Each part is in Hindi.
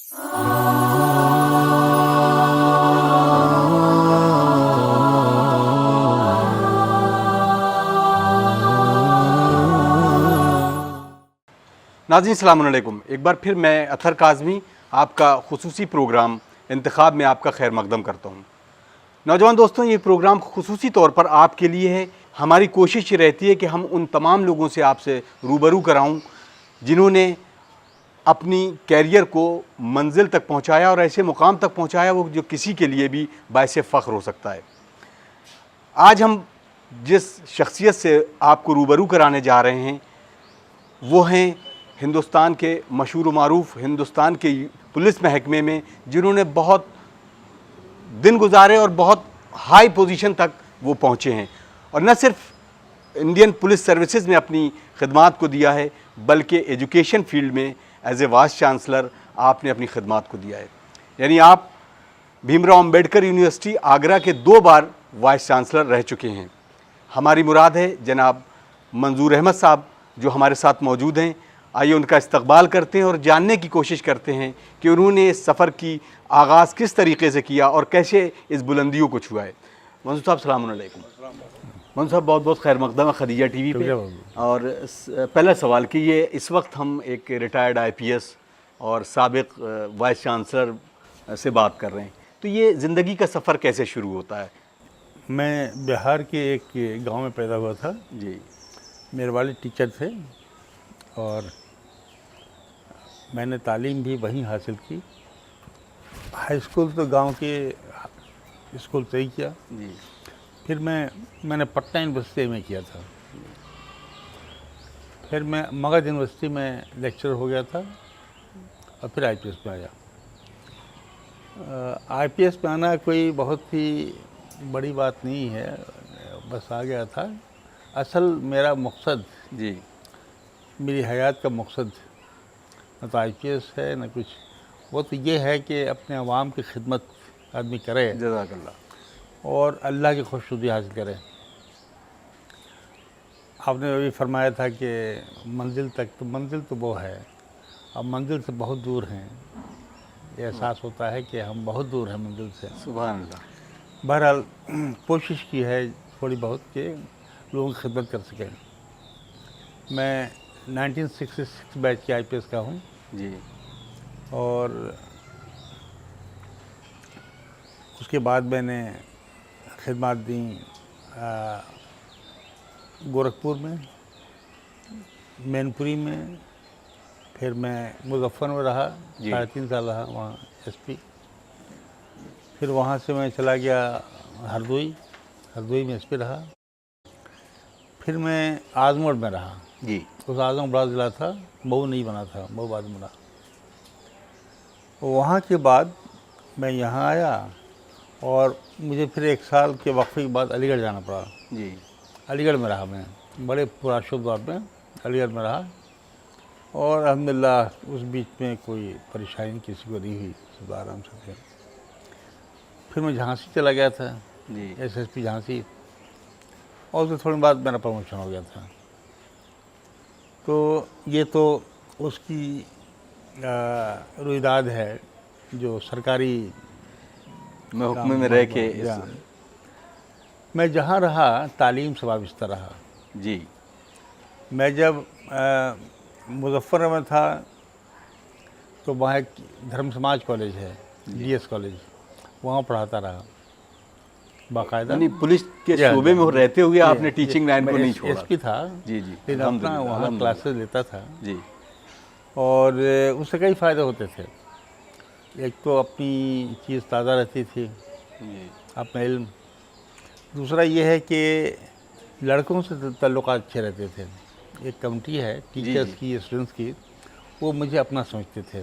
नाज़रीन अस्सलाम वालेकुम। एक बार फिर मैं अथर काज़मी आपका खुसूसी प्रोग्राम इंतखाब में आपका खैर मकदम करता हूँ। नौजवान दोस्तों, ये प्रोग्राम खुसूसी तौर पर आपके लिए है। हमारी कोशिश ये रहती है कि हम उन तमाम लोगों से आपसे रूबरू कराऊँ जिन्होंने अपनी कैरियर को मंजिल तक पहुँचाया और ऐसे मुकाम तक पहुँचाया वो जो किसी के लिए भी बाइसे फ़ख्र हो सकता है। आज हम जिस शख्सियत से आपको रूबरू कराने जा रहे हैं वो हैं हिंदुस्तान के मशहूर मारूफ हिंदुस्तान के पुलिस महकमे में जिन्होंने बहुत दिन गुजारे और बहुत हाई पोजीशन तक वो पहुँचे हैं। और न सिर्फ इंडियन पुलिस सर्विसेज में अपनी खिदमात को दिया है बल्कि एजुकेशन फील्ड में एज ए वाइस चांसलर आपने अपनी खिदमात को दिया है। यानी आप भीमराव अंबेडकर यूनिवर्सिटी आगरा के 2 बार वाइस चांसलर रह चुके हैं। हमारी मुराद है जनाब मंजूर अहमद साहब जो हमारे साथ मौजूद हैं। आइए उनका इस्तकबाल करते हैं और जानने की कोशिश करते हैं कि उन्होंने इस सफ़र की आगाज़ किस तरीके से किया और कैसे इस बुलंदियों को छुआ है। मंजूर साहब सलाम अलैकुम। मंजूर साहब बहुत बहुत खैर मकदम है खदीजा टीवी पे। और पहला सवाल कि ये इस वक्त हम एक रिटायर्ड IPS और साबिक वाइस चांसलर से बात कर रहे हैं, तो ये ज़िंदगी का सफ़र कैसे शुरू होता है? मैं बिहार के एक गांव में पैदा हुआ था जी। मेरे वालिद टीचर थे और मैंने तालीम भी वहीं हासिल की। हाई स्कूल तो गांव के स्कूल से ही किया जी। फिर मैंने पटना यूनिवर्सिटी में किया था। फिर मैं मगध यूनिवर्सिटी में लेक्चरर हो गया था और फिर IPS में आया। IPS में आना कोई बहुत ही बड़ी बात नहीं है, बस आ गया था। असल मेरा मकसद जी। मेरी हयात का मकसद न तो IPS है न कुछ, वो तो ये है कि अपने अवाम की खिदमत आदमी करे जज़ाकल्लाह और अल्लाह की खुशनुदी हासिल करे। आपने अभी फरमाया था कि मंजिल तो वो है, अब मंजिल से बहुत दूर हैं। ये एहसास होता है कि हम बहुत दूर हैं मंजिल से। सुभान अल्लाह। बहरहाल कोशिश की है थोड़ी बहुत कि लोगों की खिदमत कर सकें। मैं 1966 बैच के IPS का हूँ जी। और उसके बाद मैंने खिदमत दी गोरखपुर में, मैनपुरी में, फिर मैं मुजफ्फर में रहा, 3.5 साल रहा वहाँ SP। फिर वहाँ से मैं चला गया हरदोई में SP रहा। फिर मैं आजमगढ़ में रहा जी। उस आजम बड़ा ज़िला था, मऊ नहीं बना था, मऊ बाद में बना। वहाँ के बाद मैं यहाँ आया और मुझे फिर 1 साल के वक्फे के बाद अलीगढ़ जाना पड़ा। जी। अलीगढ़ में रहा मैं बड़े पुराशुभ दौर में अलीगढ़ में रहा और अल्हम्दुलिल्लाह उस बीच में कोई परेशानी किसी को नहीं हुई, सब आराम से थे। फिर मैं झांसी चला गया था जी। SSP झांसी और उसके थोड़ी बाद मेरा प्रमोशन हो गया था। तो ये तो उसकी रुइदाद है जो सरकारी महकमे में रह के मैं जहाँ रहा तालीम से वाबस्ता रहा। जी। मैं जब मुजफ्फर में था तो वहाँ एक धर्म समाज कॉलेज है, DS कॉलेज, वहाँ पढ़ाता रहा बाकायदा। यानी पुलिस के शोबे में रहते हुए आपने टीचिंग लाइन को नहीं छोड़ा? SP था जी। जी। लेकिन अपना वहाँ क्लासेस लेता था जी। और उससे कई फ़ायदे होते थे। एक तो अपनी चीज़ ताज़ा रहती थी, अपना इल्म। दूसरा ये है कि लड़कों से ताल्लुकात अच्छे रहते थे। एक कमिटी है टीचर्स की, स्टूडेंट्स की, वो मुझे अपना समझते थे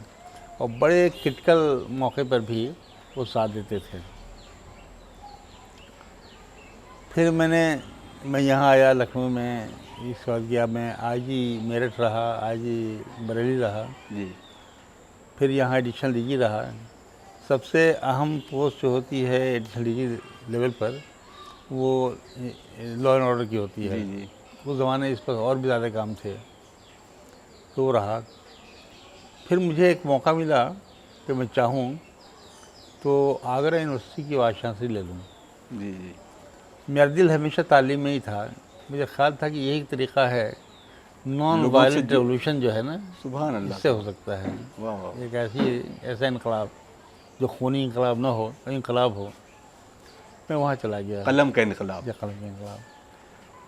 और बड़े क्रिटिकल मौके पर भी वो साथ देते थे। फिर मैं यहाँ आया लखनऊ में, इस वक्त गया मैं IG मेरठ रहा, IG बरेली रहा जी। फिर यहाँ एडिशनल DG रहा। सबसे अहम पोस्ट जो होती है एडिशनल DG लेवल पर वो लॉ एंड ऑर्डर की होती है। जी। उस ज़माने इस पर और भी ज़्यादा काम थे तो रहा। फिर मुझे एक मौका मिला कि मैं चाहूँ तो आगरा यूनिवर्सिटी की वाइस चांसलर ले लूँ। जी जी। मेरा दिल हमेशा तालीम में ही था। मुझे ख्याल था कि यही तरीक़ा है नॉन लोगों से वायलेंट रेवोल्यूशन जो है ना, सुभान अल्लाह। इससे हो सकता है। वाह वाह। एक ऐसा इनकलाब जो खूनी इनकलाब ना हो, इनकलाब हो। मैं वहाँ चला गया, कलम का इनकलाब। या कलम का इनकलाब।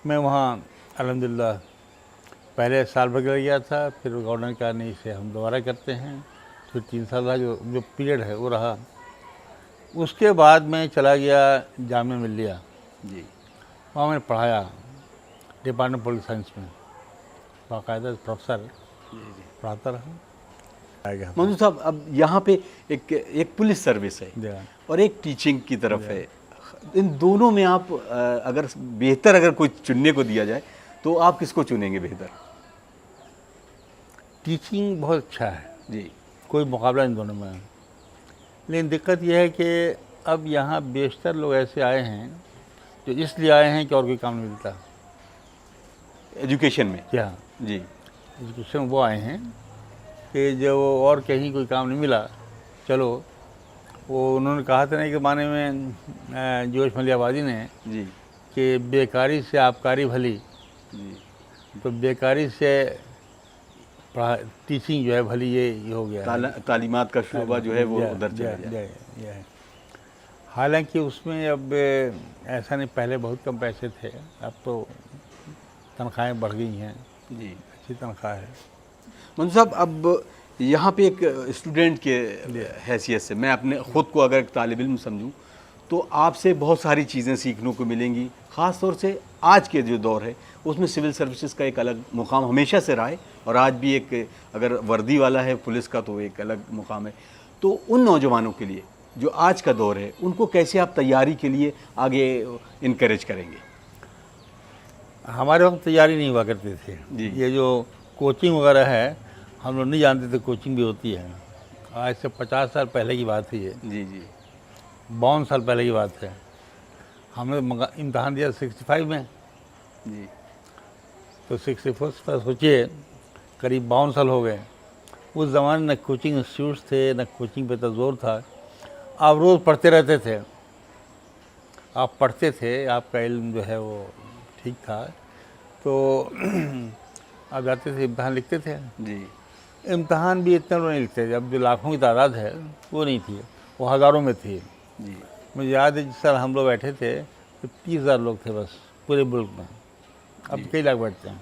मैं वहाँ अल्हम्दुलिल्लाह पहले साल भर लग गया था, फिर गवर्नर का नहीं इसे हम दोबारा करते हैं, फिर 3 साल का जो पीरियड है वो रहा। उसके बाद मैं चला गया जामिया मिल्लिया, जी वहाँ मैंने पढ़ाया डिपार्टमेंट पॉलिटिकल साइंस में, बाकायदा प्रोफेसर जी जी। पढ़ाता रहा। आ गया मंजूर साहब, अब यहाँ पे एक पुलिस सर्विस है जी। और एक टीचिंग की तरफ है। इन दोनों में आप अगर बेहतर अगर कोई चुनने को दिया जाए तो आप किसको चुनेंगे बेहतर? टीचिंग बहुत अच्छा है, जी कोई मुकाबला इन दोनों में। लेकिन दिक्कत यह है कि अब यहाँ बेशतर लोग ऐसे आए हैं जो इसलिए आए हैं कि और कोई काम नहीं मिलता। एजुकेशन में। क्या जी एजुकेशन वो आए हैं कि जो और कहीं कोई काम नहीं मिला, चलो वो उन्होंने कहा था ना कि माने में जोश मलियाबादी ने जी कि बेकारी से आबकारी भली, जी। तो बेकारी से टीचिंग जो है भली, ये हो गया है। तालीमात का शोबा जो है वो उधर चला जाए। है। हालांकि उसमें अब ऐसा नहीं, पहले बहुत कम पैसे थे, अब तो तनख्वाहें बढ़ गई हैं, जी अच्छी तनख्वाह है। मंजूर साहब, अब यहाँ पे एक स्टूडेंट के हैसियत से मैं अपने ख़ुद को अगर एक तालिब इल्म समझूँ तो आपसे बहुत सारी चीज़ें सीखने को मिलेंगी। ख़ास तौर से आज के जो दौर है उसमें सिविल सर्विसेज का एक अलग मुकाम हमेशा से रहा है और आज भी एक, अगर वर्दी वाला है पुलिस का तो एक अलग मुकाम है। तो उन नौजवानों के लिए जो आज का दौर है उनको कैसे आप तैयारी के लिए आगे इनकरेज करेंगे? हमारे वक्त तैयारी नहीं हुआ करते थे जी। ये जो कोचिंग वगैरह है, हम लोग नहीं जानते थे कोचिंग भी होती है। आज से 50 साल पहले की बात है ये, जी जी 52 साल पहले की बात है। हमने इम्तहान दिया 65 में, जी तो 64 पर सोचिए करीब 52 साल हो गए। उस ज़माने न कोचिंग इंस्टीट्यूट्स थे, न कोचिंग पे तो जोर था। आप रोज़ पढ़ते रहते थे, आप पढ़ते थे, आपका इल्म जो है वो ठीक था, तो आप जाते थे इम्तहान लिखते थे। जी इम्तहान भी इतने लोग नहीं लिखते थे, अब जो लाखों की तादाद है वो नहीं थी, वो हज़ारों में थी। जी मुझे याद है जिस साल हम लोग बैठे थे तो 30,000 लोग थे बस पूरे मुल्क में, अब कई लाख बैठते हैं।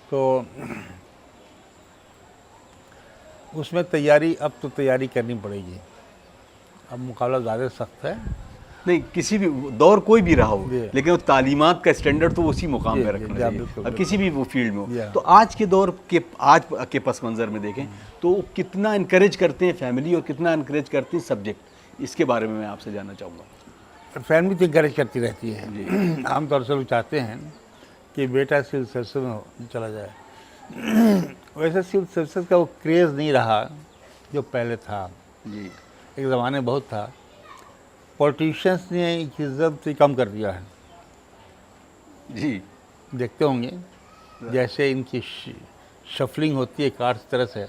तो उसमें तैयारी, अब तो तैयारी करनी पड़ेगी, अब मुकाबला ज़्यादा सख्त है। नहीं, किसी भी दौर कोई भी रहा हो, जी। लेकिन वो तालीमात का स्टैंडर्ड तो उसी मुकाम जी, पे जी, रखना जी, चाहिए। बिल्कुल, अब किसी भी वो फील्ड में हो, जी। तो आज के दौर के आज के पस मंज़र में देखें तो कितना इनकरेज करते हैं फैमिली और कितना इनकरेज करते हैं सब्जेक्ट, इसके बारे में मैं आपसे जानना चाहूँगा। फैमिली तो इंकरेज करती रहती है। आमतौर से लोग चाहते हैं कि बेटा सिविल सर्विस में चला जाए। वैसे सिविल सर्विस का वो क्रेज़ नहीं रहा जो पहले था। जी एक ज़माने बहुत था। पॉलिटिशियंस ने इज्जत से कम कर दिया है, जी देखते होंगे जैसे इनकी शफलिंग होती है कार्ड्स तरह से।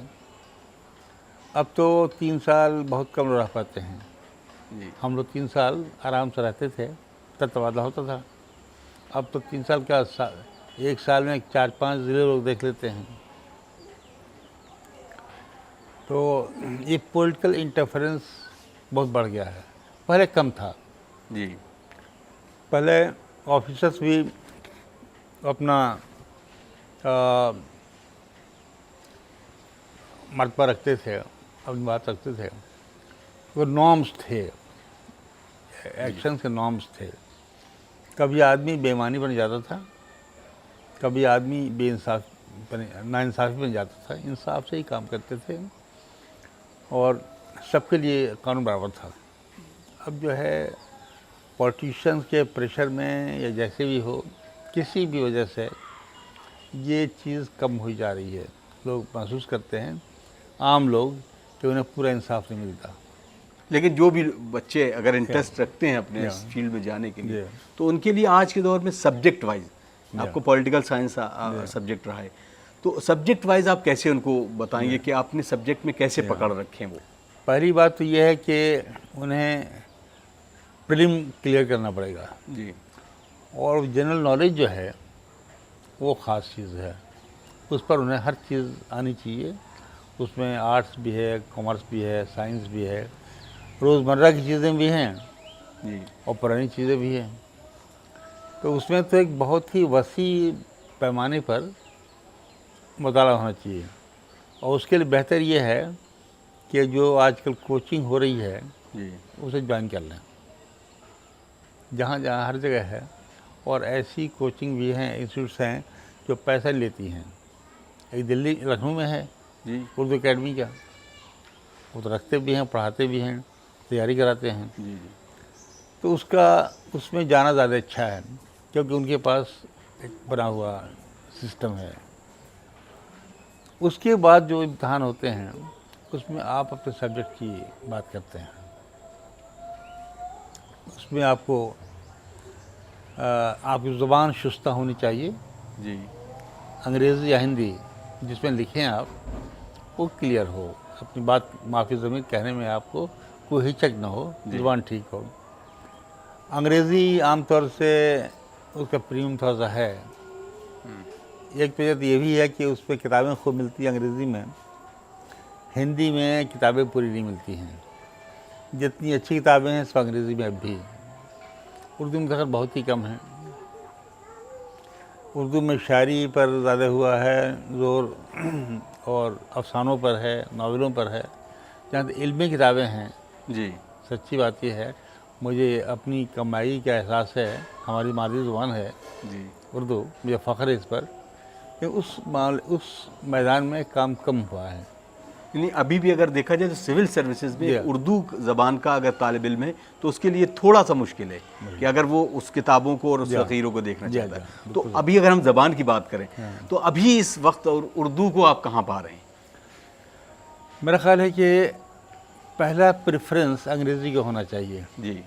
अब तो 3 साल बहुत कम रह पाते हैं। जी हम लोग 3 साल आराम से रहते थे, तब तबादला होता था। अब तो 3 साल का एक साल में 4-5 ज़िले लोग देख लेते हैं। तो ये पॉलिटिकल इंटरफेरेंस बहुत बढ़ गया है, पहले कम था। जी पहले ऑफिसर्स भी अपना मर्तबा रखते थे, अपनी बात रखते थे। वो नॉर्म्स थे, एक्शन के नॉर्म्स थे। कभी आदमी बेईमानी बन जाता था, कभी आदमी नाइंसाफ़ी बन जाता था। इंसाफ से ही काम करते थे और सबके लिए कानून बराबर था। अब जो है पॉलिटिशियंस के प्रेशर में या जैसे भी हो, किसी भी वजह से ये चीज़ कम हो जा रही है। लोग महसूस करते हैं, आम लोग, कि उन्हें पूरा इंसाफ नहीं मिलता। लेकिन जो भी बच्चे अगर इंटरेस्ट रखते हैं अपने इस फील्ड में जाने के लिए, तो उनके लिए आज के दौर में सब्जेक्ट वाइज, आपको पॉलिटिकल साइंस सब्जेक्ट रहा है, तो सब्जेक्ट वाइज आप कैसे उनको बताएंगे कि आपने सब्जेक्ट में कैसे पकड़ रखे हैं वो? पहली बात तो यह है कि उन्हें प्रीलिम क्लियर करना पड़ेगा, जी और जनरल नॉलेज जो है वो ख़ास चीज़ है, उस पर उन्हें हर चीज़ आनी चाहिए। उसमें आर्ट्स भी है, कॉमर्स भी है, साइंस भी है, रोज़मर्रा की चीज़ें भी हैं जी और पुरानी चीज़ें भी हैं। तो उसमें तो एक बहुत ही वसी पैमाने पर मुताला होना चाहिए, और उसके लिए बेहतर ये है कि जो आजकल कोचिंग हो रही है जी उसे ज्वाइन कर लें, जहाँ जहाँ हर जगह है। और ऐसी कोचिंग भी हैं, इंस्टीट्यूट्स हैं जो पैसा लेती हैं। एक दिल्ली लखनऊ में है जी उर्दू अकेडमी का, वो तो रखते भी हैं, पढ़ाते भी हैं, तैयारी कराते हैं। जी तो उसमें जाना ज़्यादा अच्छा है, क्योंकि उनके पास एक बना हुआ सिस्टम है। उसके बाद जो इम्तहान होते हैं उसमें आप अपने सब्जेक्ट की बात करते हैं। उसमें आपको आपकी ज़ुबान शुस्ता होनी चाहिए। जी अंग्रेज़ी या हिंदी जिसमें लिखें आप, वो क्लियर हो, अपनी बात माफ़ी ज़मीर कहने में आपको कोई हिचक ना हो, ज़ुबान ठीक हो। अंग्रेज़ी आमतौर से उसका प्रीमियम थोड़ा सा है। एक वजह तो ये भी है कि उस पर किताबें खूब मिलती हैं अंग्रेज़ी में, हिंदी में किताबें पूरी नहीं मिलती हैं। जितनी अच्छी किताबें हैं सब अंग्रेज़ी में अब भी, उर्दू में खैर बहुत ही कम है। उर्दू में शायरी पर ज़्यादा हुआ है ज़ोर, और अफसानों पर है, नावलों पर है। जहाँ तक इल्मी किताबें हैं, जी सच्ची बात यह है, मुझे अपनी कमाई का एहसास है, हमारी मादरी ज़ुबान है जी उर्दू, मुझे फ़ख्र है इस पर कि उस मैदान में काम कम हुआ है। यानी अभी भी अगर देखा जाए तो सिविल सर्विसेज में जी। उर्दू ज़बान का अगर तालिब इल्म है तो उसके लिए थोड़ा सा मुश्किल है कि अगर वो उस किताबों को और उस फ़कीरों को देखना जी, चाहता जी, है। तो अभी अगर हम ज़बान की बात करें तो अभी इस वक्त और उर्दू को आप कहाँ पा रहे हैं? मेरा ख़्याल है कि पहला प्रेफरेंस अंग्रेज़ी का होना चाहिए, जी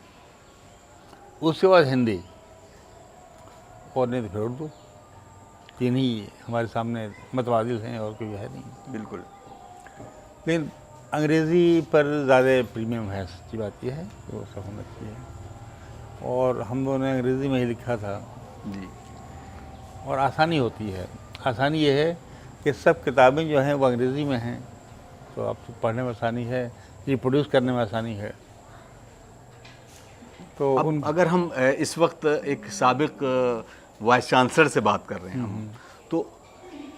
उसके बाद हिंदी, और नहीं तो फिर उर्दू। तीन ही हमारे सामने मतवादिल हैं और कोई है नहीं। बिल्कुल। लेकिन अंग्रेज़ी पर ज़्यादा प्रीमियम है, सच्ची बात यह है कि वो सब होना चाहिए। और हम लोगों ने अंग्रेज़ी में ही लिखा था, जी और आसानी होती है। आसानी ये है कि सब किताबें जो हैं वो अंग्रेज़ी में हैं, तो आपको पढ़ने में आसानी है, रिप्रोड्यूस करने में आसानी है। तो अब अगर हम इस वक्त एक साबिक वाइस चांसलर से बात कर रहे हैं हम, तो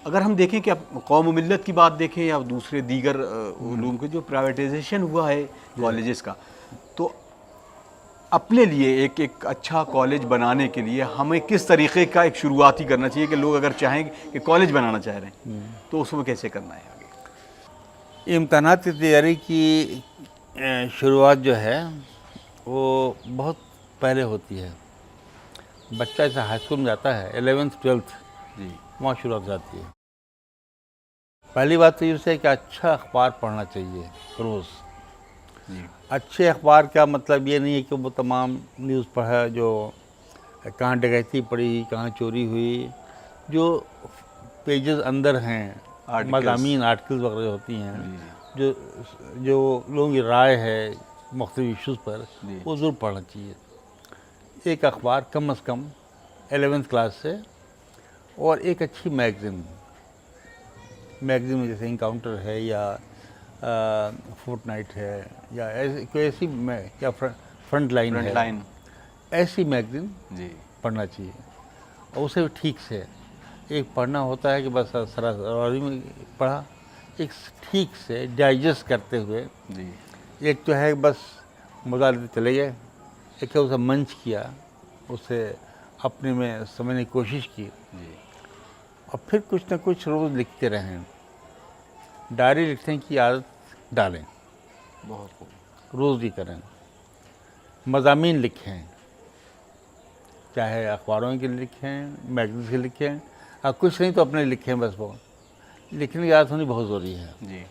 अगर हम देखें कि अब कौम मिल्लत की बात देखें या दूसरे दीगर उलूम के जो प्राइवेटाइजेशन हुआ है कॉलेजेस का, तो अपने लिए एक अच्छा कॉलेज बनाने के लिए हमें किस तरीके का एक शुरुआती करना चाहिए कि लोग अगर चाहें कि कॉलेज बनाना चाह रहे हैं तो उसमें कैसे करना है आगे? इम्तहानात की तैयारी की शुरुआत जो है वो बहुत पहले होती है। बच्चा ऐसा हाई स्कूल में जाता है, 11th 12th, जी वहाँ शुरुआत हो जाती है। पहली बात तो ये है कि अच्छा अखबार पढ़ना चाहिए रोज़। जी अच्छे अखबार का मतलब ये नहीं है कि वो तमाम न्यूज़ पढ़ा, जो कहाँ डकैती पड़ी, कहाँ चोरी हुई, जो पेजेस अंदर हैं, मज़ामीन आर्टिकल्स वगैरह होती हैं, जो जो लोगों की राय है मुख्तलिफ इशूज़ पर, वो ज़रूर पढ़ना चाहिए। एक अखबार कम से कम 11th क्लास से, और एक अच्छी मैगज़ीन में जैसे इनकाउंटर है या फोर्टनाइट है या कोई ऐसी या फ्रंट लाइन है, ऐसी मैगज़ीन जी पढ़ना चाहिए। और उसे भी ठीक से, एक पढ़ना होता है कि बस सरासरी में पढ़ा, एक ठीक से डाइजेस्ट करते हुए। जी एक तो है बस मजा लेते चले गए, एक है उसे मंच किया, उसे अपने में समझने की कोशिश की, जी और फिर कुछ ना कुछ रोज़ लिखते रहें। डायरी लिखने की आदत डालें, बहुत खूब। रोज़ ही करें। मज़ामीन लिखें, चाहे अखबारों के लिखें, मैगज़ीन के लिखें, और कुछ नहीं तो अपने लिखें। बस वो लिखने की आदत होनी बहुत ज़रूरी है। जी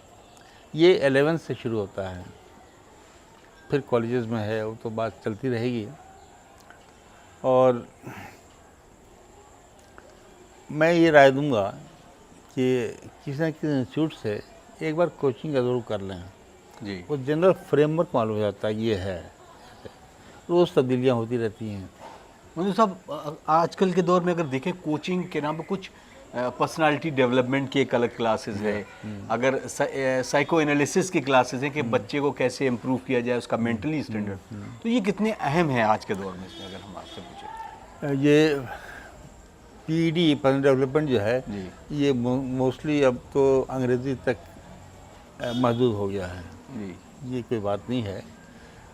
ये 11th से शुरू होता है, फिर कॉलेजेस में है, वो तो बात चलती रहेगी। और मैं ये राय दूंगा कि किसी न किसी इंस्टीट्यूट से एक बार कोचिंग ज़रूर कर लें। जी वो जनरल फ्रेमवर्क मालूम हो जाता है, ये है। रोज़ तब्दीलियाँ होती रहती हैं। मतलब साहब आजकल के दौर में अगर देखें कोचिंग के नाम पर कुछ पर्सनालिटी डेवलपमेंट की एक अलग क्लासेस है, अगर साइको एनालिसिस की क्लासेस हैं कि बच्चे को कैसे इम्प्रूव किया जाए उसका मेंटली स्टैंडर्ड, तो ये कितने अहम हैं आज के दौर में इसमें अगर हम आपसे पूछें? ये पीडी पर्सनल डेवलपमेंट जो है, जी ये मोस्टली अब तो अंग्रेज़ी तक महदूद हो गया है। जी ये कोई बात नहीं है,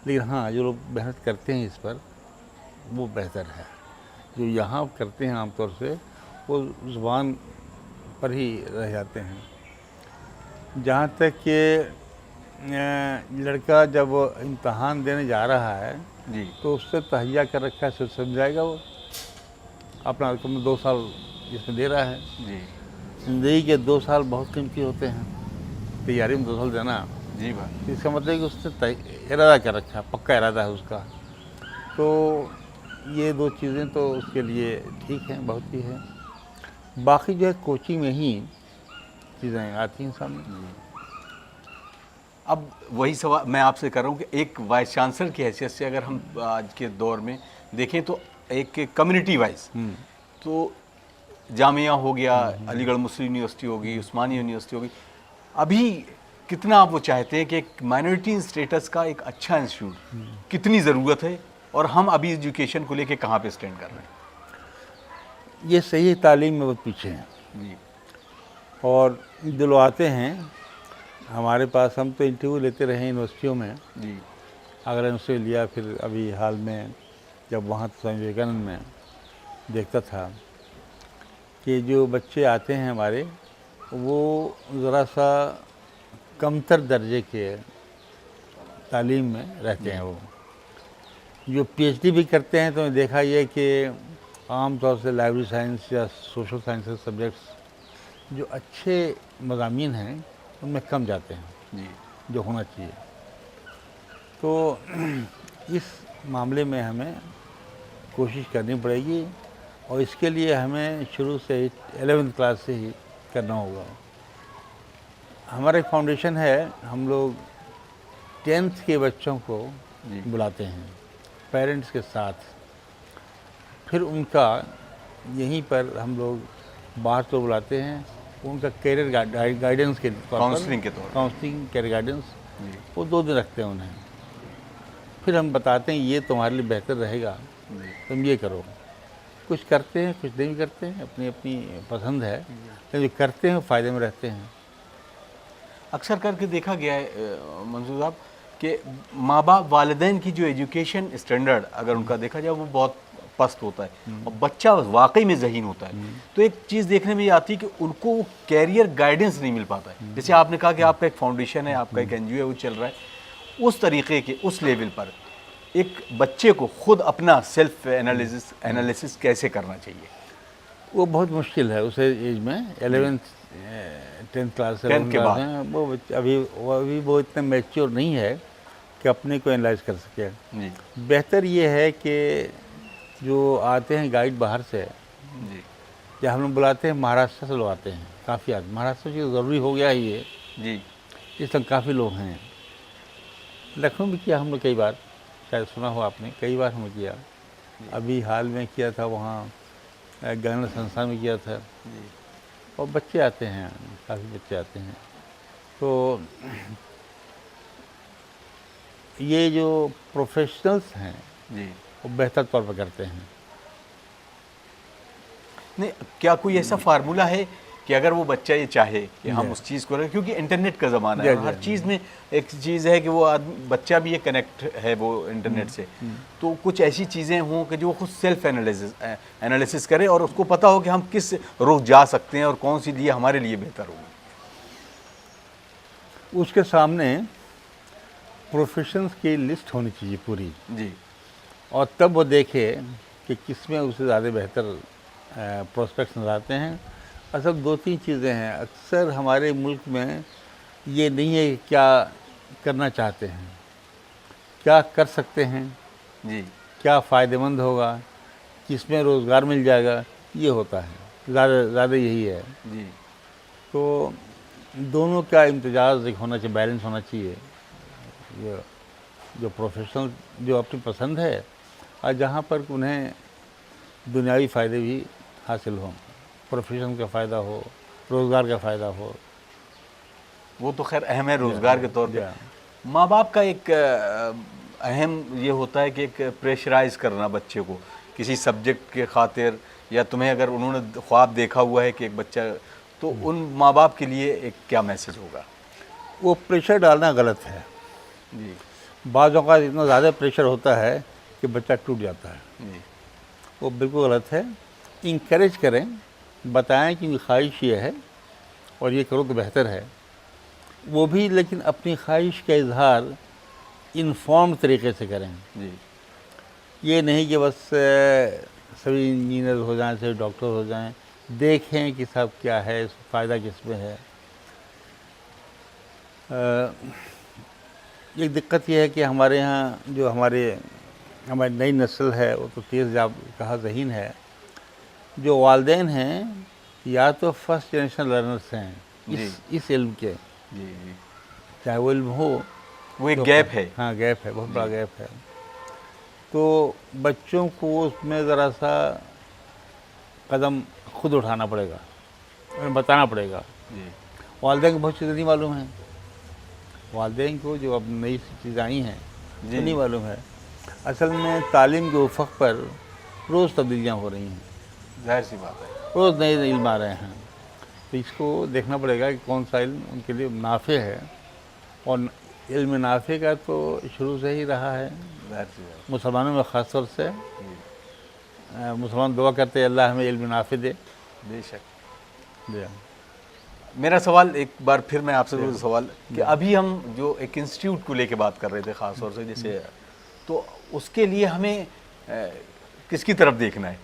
लेकिन हाँ, जो लोग मेहनत करते हैं इस पर वो बेहतर है। जो यहाँ करते हैं आमतौर से वो ज़ुबान पर ही रह जाते हैं। जहाँ तक कि लड़का जब इम्तहान देने जा रहा है जी तो उससे तहैया कर रखा है, सोच समझाएगा वो अपना कम 2 साल इसमें दे रहा है। जी ज़िंदगी के 2 साल बहुत कीमती होते हैं, तैयारी में 2 साल देना, जी भाई। इसका मतलब है कि उसने इरादा कर रखा है, पक्का इरादा है उसका। तो ये 2 चीज़ें तो उसके लिए ठीक हैं, बहुत ही है। बाकी जो है कोचिंग में ही चीज़ें आती हैं सामने। अब वही सवाल मैं आपसे कर रहा हूँ कि एक वाइस चांसलर की हैसियत से अगर हम आज के दौर में देखें तो एक कम्युनिटी वाइज तो जामिया हो गया, अलीगढ़ मुस्लिम यूनिवर्सिटी होगी, उस्मानी यूनिवर्सिटी होगी, अभी कितना आप वो चाहते हैं कि एक माइनॉरिटी स्टेटस का एक अच्छा इंस्टीट्यूट कितनी ज़रूरत है और हम अभी एजुकेशन को लेके कहाँ पे स्टैंड कर रहे हैं? ये सही तालीम में बहुत पीछे हैं। जी और जो लोग आते हैं हमारे पास, हम तो इंटरव्यू लेते रहे यूनिवर्सिटियों में, जी अगर यूनिवर्सिटी लिया, फिर अभी हाल में जब वहाँ स्वामी विवेकानंद में देखता था कि जो बच्चे आते हैं हमारे वो ज़रा सा कमतर दर्जे के तालीम में रहते हैं। वो जो पीएचडी भी करते हैं तो देखा ये कि आम तौर से लाइब्रेरी साइंस या सोशल साइंसेस सब्जेक्ट्स जो अच्छे मज़ामीन हैं उनमें कम जाते हैं जी जो होना चाहिए। तो इस मामले में हमें कोशिश करनी पड़ेगी और इसके लिए हमें शुरू से ही 11वीं क्लास से ही करना होगा। हमारा एक फाउंडेशन है, हम लोग 10th के बच्चों को जी बुलाते हैं पेरेंट्स के साथ, फिर उनका यहीं पर हम लोग बाहर तो बुलाते हैं, उनका कैरियर गाइडेंस के तौर पर, काउंसलिंग के तौर पर। काउंसलिंग कैरियर गाइडेंस, जी वो 2 दिन रखते हैं उन्हें। फिर हम बताते हैं ये तुम्हारे लिए बेहतर रहेगा, जी तुम ये करो। कुछ करते हैं, कुछ नहीं करते हैं, अपनी अपनी पसंद है, लेकिन जो करते हैं फ़ायदे में रहते हैं। अक्सर करके देखा गया है मंजूर साहब कि माँ बाप वालिदैन की जो एजुकेशन स्टैंडर्ड अगर उनका देखा जाए वो बहुत पस्त होता है और बच्चा वाकई में ज़हीन होता है, तो एक चीज़ देखने में ये आती है कि उनको कैरियर गाइडेंस नहीं मिल पाता है। जैसे आपने कहा कि आपका एक फाउंडेशन है, आपका एक एनजीओ है, वो चल रहा है, उस तरीके के उस लेवल पर एक बच्चे को खुद अपना सेल्फ एनालिसिस कैसे करना चाहिए? वो बहुत मुश्किल है उस एज में, 11th 10th क्लास 10th के बाद। में वो बच्चे अभी वो इतना मैच्योर नहीं है कि अपने को एनालाइज कर सके। जी बेहतर ये है कि जो आते हैं गाइड बाहर से, जी या हम लोग बुलाते हैं महाराष्ट्र से लोग आते हैं, काफ़ी आते महाराष्ट्र की ज़रूरी हो गया ही ये, जी इस तरह काफ़ी लोग हैं। लखनऊ में किया हम लोग कई बार, शायद सुना हो आपने, कई बार हमने किया। अभी हाल में किया था वहाँ ज्ञान संस्थान में किया था, जी और बच्चे आते हैं, काफ़ी बच्चे आते हैं। तो ये जो प्रोफेशनल्स हैं जी वो बेहतर तौर पर करते हैं। नहीं, क्या कोई ऐसा फार्मूला है कि अगर वो बच्चा ये चाहे कि हम उस चीज़ को रखें, क्योंकि इंटरनेट का ज़माना है, हर चीज़ में एक चीज़ है कि वो आदमी बच्चा भी ये कनेक्ट है वो इंटरनेट से, तो कुछ ऐसी चीज़ें हों कि जो वो खुद सेल्फ एनालिसिस करे और उसको पता हो कि हम किस रुख जा सकते हैं और कौन सी लिए हमारे लिए बेहतर होगी। उसके सामने प्रोफेशंस की लिस्ट होनी चाहिए पूरी, जी और तब वो देखे कि किस में उसे ज़्यादा बेहतर प्रोस्पेक्ट्स नज़र आते हैं। असल 2-3 चीज़ें हैं, अक्सर हमारे मुल्क में ये नहीं है कि क्या करना चाहते हैं, क्या कर सकते हैं, जी क्या फ़ायदेमंद होगा, किसमें रोज़गार मिल जाएगा, ये होता है ज़्यादा यही है। जी तो दोनों का इम्तिजाज एक होना चाहिए, बैलेंस होना चाहिए। ये जो प्रोफेशनल जो अपनी पसंद है और जहाँ पर उन्हें दुनियावी फ़ायदे भी हासिल हों, प्रोफेशन का फ़ायदा हो, रोज़गार का फ़ायदा हो। वो तो खैर अहम है रोज़गार के तौर पे। या माँ बाप का एक अहम ये होता है कि एक प्रेशराइज करना बच्चे को किसी सब्जेक्ट के खातिर, या तुम्हें अगर उन्होंने ख्वाब देखा हुआ है कि एक बच्चा, तो उन माँ बाप के लिए एक क्या मैसेज होगा? वो प्रेशर डालना गलत है। जी बाज़ औक़ात इतना ज़्यादा प्रेशर होता है कि बच्चा टूट जाता है, जी वो बिल्कुल गलत है। इंकरेज करें, बताएं कि ख्वाहिश ये है और ये करो तो बेहतर है, वो भी लेकिन अपनी ख्वाहिश का इजहार इन्फॉर्म तरीके से करें। जी ये नहीं कि बस सभी इंजीनियर हो जाएं, सभी डॉक्टर हो जाएं, देखें कि सब क्या है, फ़ायदा किस में है। एक दिक्कत यह है कि हमारे यहाँ जो हमारी नई नस्ल है वो तो तेज़ जाब कहा ज़हीन है। जो वालिदैन हैं या तो फर्स्ट जनरेशन लर्नर्स हैं इस इल्म के, जी जी चाहे वो इल्म हो, वो एक तो गैप है। हाँ गैप है, बहुत बड़ा गैप है। तो बच्चों को उसमें ज़रा सा कदम खुद उठाना पड़ेगा, उन्हें बताना पड़ेगा। जी वालिदैन को बहुत चीज़ें नहीं मालूम हैं, वालिदैन को जो अब नई चीज़ें आई हैं जी। तो नहीं मालूम है। असल में तालीम के उफ़क़ पर रोज़ तब्दीलियाँ हो रही हैं, जाहिर सी बात है। रोज़ नए इल्म आ रहे हैं। तो इसको देखना पड़ेगा कि कौन सा इल्म उनके लिए नाफ़े है। और इल्म नाफ़े का तो शुरू से ही रहा है जाहिर सी बात मुसलमानों में ख़ास तौर से। है। जी मुसलमान दुआ करते हैं अल्लाह हमें इल्म नाफ़े दे। बेशक। जी मेरा सवाल एक बार फिर मैं आपसे वो सवाल कि अभी हम जो एक इंस्टीट्यूट को लेके बात कर रहे थे ख़ास तौर से, जैसे तो उसके लिए हमें किसकी तरफ देखना है?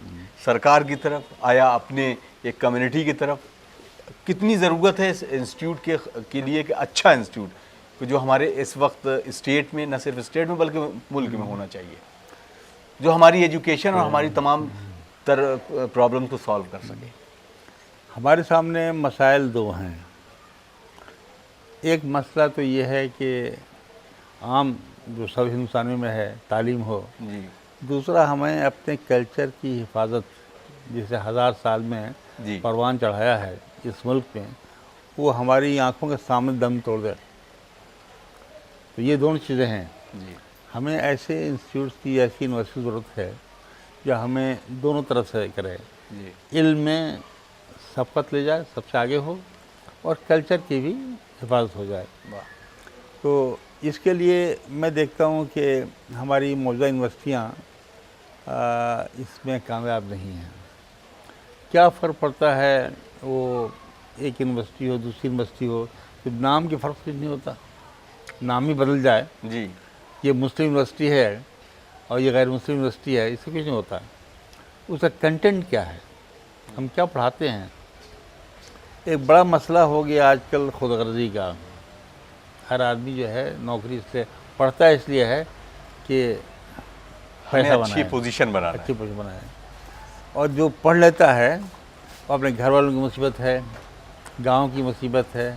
सरकार की तरफ, आया अपने एक कम्युनिटी की तरफ? कितनी ज़रूरत है इस इंस्टीट्यूट के लिए कि अच्छा इंस्टीट्यूट कि जो हमारे इस वक्त स्टेट में, न सिर्फ स्टेट में बल्कि मुल्क में होना चाहिए, जो हमारी एजुकेशन और हमारी तमाम प्रॉब्लम को सॉल्व कर सके? हमारे सामने मसाइल दो हैं। एक मसला तो ये है कि आम जो सब हिंदुस्तानी में है तालीम हो। जी दूसरा, हमें अपने कल्चर की हिफाजत, जिसे 1000 साल में जी परवान चढ़ाया है इस मुल्क में, वो हमारी आंखों के सामने दम तोड़ दे। तो ये दोनों चीज़ें हैं। जी हमें ऐसे इंस्टीट्यूट्स की, ऐसी यूनिवर्सिटी की ज़रूरत है जो हमें दोनों तरफ से करे। जी इल्म में सबकत ले जाए, सबसे आगे हो, और कल्चर की भी हिफाजत हो जाए। वाह। तो इसके लिए मैं देखता हूँ कि हमारी मौजूदा यूनिवर्सिटियाँ इसमें कामयाब नहीं हैं। क्या फ़र्क पड़ता है, वो एक यूनिवर्सिटी हो, दूसरी यूनिवर्सिटी हो, तो नाम के फ़र्क कुछ नहीं होता, नाम ही बदल जाए। जी ये मुस्लिम यूनिवर्सिटी है और ये गैर मुस्लिम यूनिवर्सिटी है, इससे कुछ नहीं होता। उसका कंटेंट क्या है, हम क्या पढ़ाते हैं। एक बड़ा मसला हो गया आजकल खुदगर्जी का। हर आदमी जो है नौकरी से पढ़ता है इसलिए है कि हमें पैसा अच्छी बनाए, पोजीशन बनाना अच्छी पोजीशन बनाए। और जो पढ़ लेता है वो अपने घर वालों की मुसीबत है, गांव की मुसीबत है,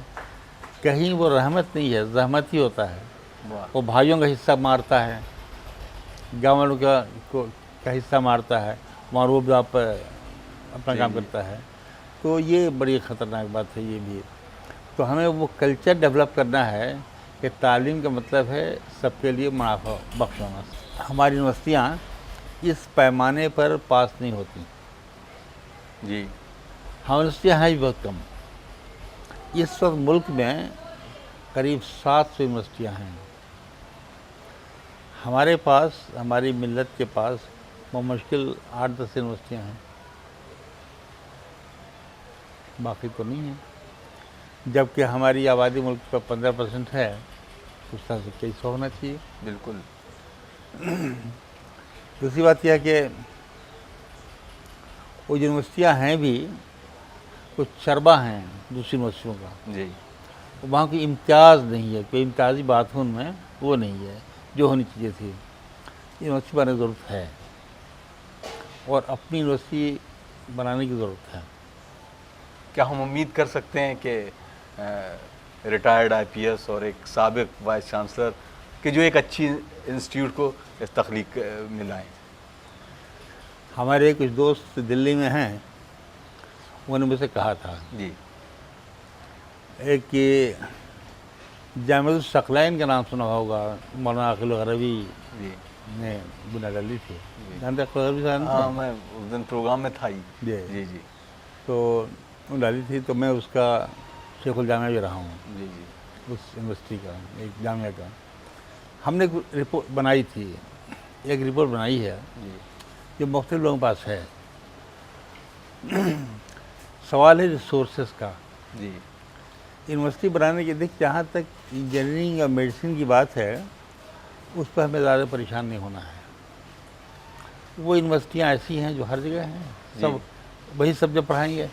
कहीं वो रहमत नहीं है, जहमत ही होता है। है। वाह। वो भाइयों का हिस्सा मारता है, गांव वालों का हिस्सा मारता है, वहाँ रोब दाब पर अपना काम करता है। तो ये बड़ी ख़तरनाक बात है ये भी। तो हमें वो कल्चर डेवलप करना है कि तालीम का मतलब है सबके लिए मुनाफा बख्श होना। हमारी यूनिवर्सिटियाँ इस पैमाने पर पास नहीं होती। जी हमारी यूनिवर्सिटियाँ हैं भी बहुत कम। इस वक्त मुल्क में करीब 700 यूनिवर्सिटियाँ हैं। हमारे पास, हमारी मिल्लत के पास मुश्किल 8-10 यूनिवर्सिटियाँ हैं, बाकी तो नहीं है। जबकि हमारी आबादी मुल्क पर 15% है, उस तरह से कई 100 होना चाहिए। बिल्कुल। दूसरी बात यह है कि वो यूनिवर्सिटियाँ हैं भी कुछ चरबा हैं दूसरी यूनिवर्सिटियों का, जी वहाँ की इम्तियाज़ नहीं है, कोई इम्तियाजी बात हो उनमें वो नहीं है जो होनी चाहिए थी। यूनिवर्सिटी बनाने की ज़रूरत है और अपनी यूनिवर्सिटी बनाने की ज़रूरत है। क्या हम उम्मीद कर सकते हैं कि रिटायर्ड आईपीएस और एक साबिक वाइस चांसलर कि जो एक अच्छी इंस्टीट्यूट को इस तख्लीक में लाएँ? हमारे कुछ दोस्त दिल्ली में हैं, उन्होंने मुझसे कहा था जी एक कि जामिउल सकलैन का नाम सुना होगा, मौलाना अकील गरवी जी ने बुनियाद डाली थी। जानते अकील गरवी साहब? हाँ, मैं उस दिन प्रोग्राम में था ही। जी जी जी तो वो डाली थी, तो मैं उसका शेखुल जामिया भी रहा हूँ, जी जी उस यूनिवर्सिटी का, एक जामिया का। हमने एक रिपोर्ट बनाई थी, एक रिपोर्ट बनाई है जी जो मुख्तलिफ लोगों के पास है। सवाल है रिसोर्सेज का। जी यूनिवर्सिटी बनाने के देख, जहाँ तक इंजीनियरिंग और मेडिसिन की बात है, उस पर हमें ज़्यादा परेशान नहीं होना है। वो यूनिवर्सिटियाँ ऐसी हैं जो हर जगह हैं, सब वही सब्जेक्ट पढ़ाएंगे।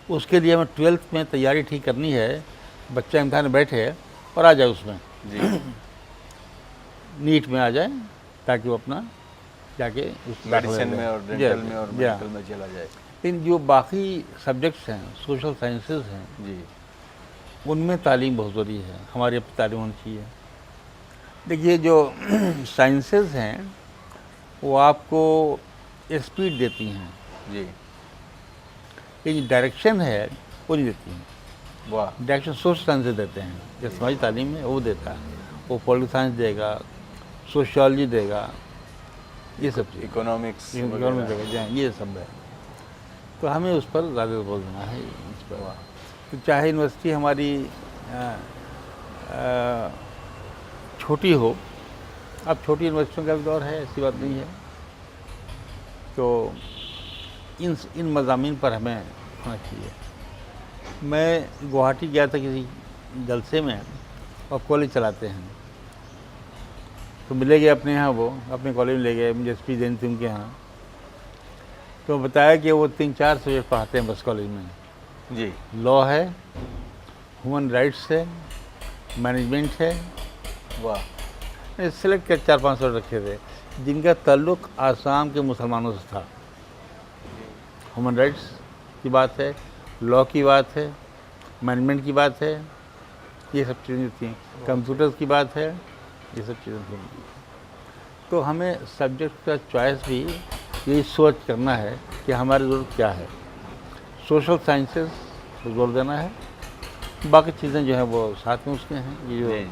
उसके लिए हमें 12th में तैयारी ठीक करनी है, बच्चा इम्तहान में बैठे और आ जाए उसमें, जी नीट में आ जाए, ताकि वो अपना जाके उस मेडिसिन में और डेंटल में और या। मेडिकल में चला जाए। लेकिन जो बाकी सब्जेक्ट्स हैं, सोशल साइंसेज हैं, जी उनमें तालीम बहुत ज़रूरी है, हमारी अपनी तालीम होनी चाहिए। देखिए जो साइंसेज हैं वो आपको स्पीड देती हैं, जी ये जो डायरेक्शन है वो नहीं देती हैं। वाह डायरेक्शन सोशल साइंसेज देते हैं, जो समाजी तालीम है वो देता है। वो पॉलिटिकल साइंस देगा, सोशियोलॉजी देगा, ये सब चीज़, इकोनॉमिक्स इकोनॉमिक्स देगा, ये सब है। तो हमें उस पर ज़्यादा जोर देना है, इस पर। तो चाहे यूनिवर्सिटी हमारी छोटी हो, अब छोटी यूनिवर्सिटियों का भी दौर है, ऐसी बात नहीं है। तो इन मज़ामीन पर हमें होना चाहिए। मैं गुवाहाटी गया था किसी जलसे में, और कॉलेज चलाते हैं, तो मिले गए अपने यहाँ, वो अपने कॉलेज में ले गए, मुझे एस पी जैन थी उनके यहाँ। तो बताया कि वो 3-4 सब्जेक्ट पढ़ाते हैं बस कॉलेज में। जी लॉ है, ह्यूमन राइट्स है, मैनेजमेंट है। वाह सेलेक्ट कर 4-5 सौ रखे थे, जिनका ताल्लुक़ आसाम के मुसलमानों से था। ह्यूमन राइट्स की बात है, लॉ की बात है, मैनेजमेंट की बात है, ये सब चीज़ें थी। कंप्यूटर्स की बात है, ये सब चीज़ें थी। तो हमें सब्जेक्ट का चॉइस भी यही सोच करना है कि हमारी ज़रूरत क्या है। सोशल साइंसेस पर जोर देना है, बाकी चीज़ें जो हैं वो साथ में उसके हैं। ये जो जी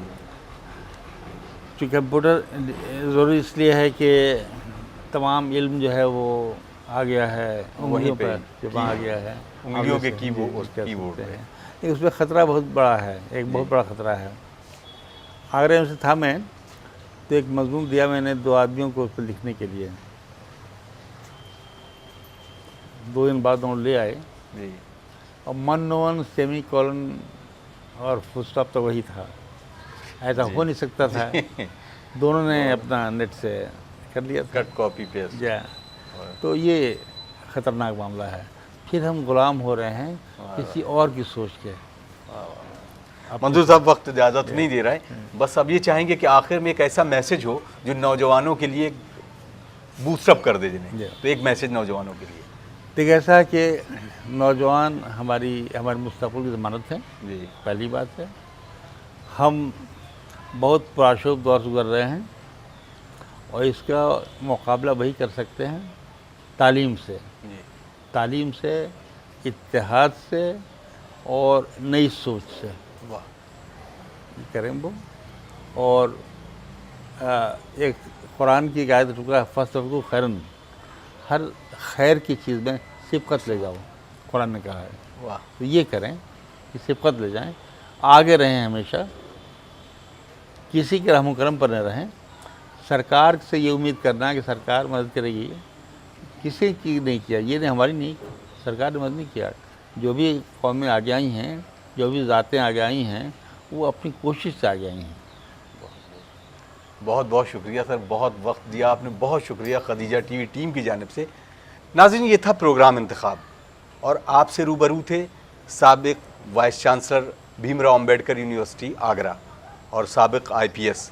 चूँकि कंप्यूटर ज़रूरी इसलिए है कि तमाम इल्म जो है वो आ गया है उंगलियों पे पर, जब आ गया है उंगलियों के आगे से कीबोर्ड यूज़ कर कीबोर्ड सकते पे। हैं। लेकिन उसमें ख़तरा बहुत बड़ा है, एक बहुत बड़ा ख़तरा है। आगरा में से था मैं, तो एक मजमून दिया मैंने 2 आदमियों को उस पर लिखने के लिए। 2 दिन बाद उन्होंने ले आए, जी और मन सेमी कॉलन और फुल स्टॉप तो वही था, ऐसा हो नहीं सकता था। दोनों ने अपना नेट से कर लिया था, कट कॉपी पेस्ट। या। तो ये ख़तरनाक मामला है। फिर हम गुलाम हो रहे हैं किसी और की सोच के। मंजूर साहब वक्त ज़्यादा तो नहीं दे रहा है, बस अब ये चाहेंगे कि आखिर में एक ऐसा मैसेज हो जो नौजवानों के लिए बूस्टअप कर दे जिन्हें। जी। तो एक मैसेज नौजवानों के लिए। देखिए ऐसा है कि नौजवान हमारे मुस्तक़बिल की ज़मानत है, जी पहली बात है। हम बहुत पुरशोभ दौर से गुजर रहे हैं, और इसका मुकाबला वही कर सकते हैं तालीम से, जी तालीम से, इत्तेहाद से और नई सोच से वाह करें वो। और एक कुरान की आयत टुकड़ा फस्तफ़क़ू खैरन, हर खैर की चीज़ में सिबकत ले जाओ, कुरान ने कहा है। वाह तो ये करें कि सिबकत ले जाएं, आगे रहें, हमेशा किसी के रहम करम पर न रहें। सरकार से ये उम्मीद करना कि सरकार मदद करेगी, किसी की नहीं किया, ये नहीं, हमारी नहीं, सरकार ने मदद नहीं किया। जो भी कौमें आगे आई हैं, जो भी ज़ातें आगे आई हैं, वो अपनी कोशिश से आगे आई हैं। बहुत बहुत शुक्रिया सर, बहुत वक्त दिया आपने, बहुत शुक्रिया खदीजा टीवी टीम की जानिब से। नाज़रीन, ये था प्रोग्राम इंतखाब, और आपसे रूबरू थे साबिक vice chancellor Bhimrao Ambedkar university Agra और साबिक आईपीएस,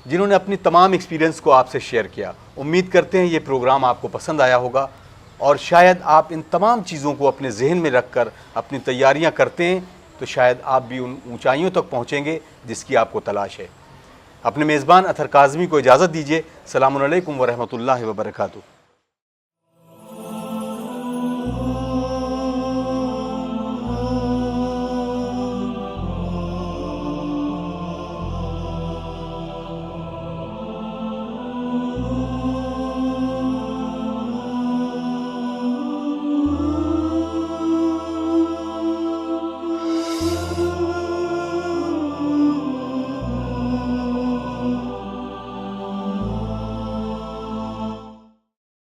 जिन्होंने अपनी तमाम एक्सपीरियंस को आपसे शेयर किया। उम्मीद करते हैं ये प्रोग्राम आपको पसंद आया होगा। और शायद आप इन तमाम चीज़ों को अपने जहन में रख कर अपनी तैयारियां करते हैं तो शायद आप भी उन ऊंचाइयों तक पहुंचेंगे जिसकी आपको तलाश है। अपने मेज़बान अतहर काज़मी को इजाज़त दीजिए। अस्सलामु अलैकुम व रहमतुल्लाहि व बरकातुहू।